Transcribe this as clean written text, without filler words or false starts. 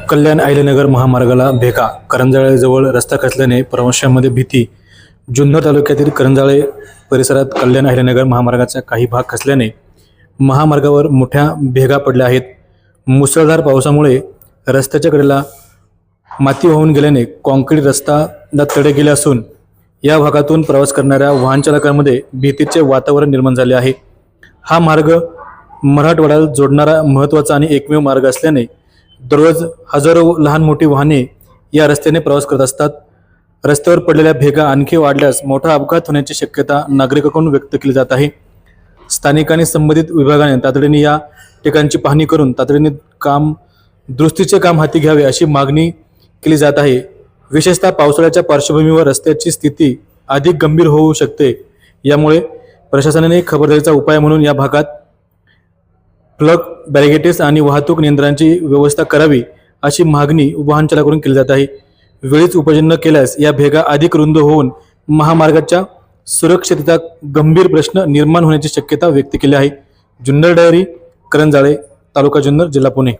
कल्याण अहिल्यानगर महामार्गाला भेगा करंजाळेजवळ रस्ता खचल्याने प्रवाशांमध्ये भीती। जुन्नर तालुक्यातील करंजाळे परिसरात कल्याण अहिल्यानगर महामार्गाचा काही भाग खचल्याने महामार्गावर मोठ्या भेगा पडल्या आहेत। मुसळधार पावसामुळे रस्त्याच्या कडेला माती वाहून गेल्याने कॉन्क्रीट रस्त्याला तडे गेले असून या भागातून प्रवास करणाऱ्या वाहन चालकांमध्ये भीतीचे वातावरण निर्माण झाले आहे। हा मार्ग मराठवाड्याला जोडणारा महत्त्वाचा आणि एकमेव मार्ग असल्याने दररोज हजारो लहान मोठी वाहने या रस्त्याने प्रवास करत असतात। रस्त्यावर पडलेल्या भेगा आणखी वाढल्यास मोठा अपघात होण्याची शक्यता नागरिकांकडून व्यक्त केली जात आहे। स्थानिकांनी संबंधित विभागाने तातडीने या ठिकाणची पाहणी करून तातडीने दुरुस्तीचे काम हाती घ्यावे अशी मागणी केली जात आहे। विशेषतः पावसाळ्याच्या पार्श्वभूमीवर रस्त्याची स्थिती अधिक गंभीर होऊ शकते। यामुळे प्रशासनाने खबरदारीचा उपाय म्हणून या भागात प्लग बॅरिगेट्स आणि वाहतूक नियंत्रणाची व्यवस्था करावी अशी मागणी वाहन चालकांकडून केली जात आहे। वेळीच उपाययोजना न केल्यास या भेगा अधिक रुंद होऊन महामार्गाच्या सुरक्षिततेचा गंभीर प्रश्न निर्माण होण्याची शक्यता व्यक्त केली आहे। जुन्नर डायरी, करंजाळे, तालुका जुन्नर, जिल्हा पुणे।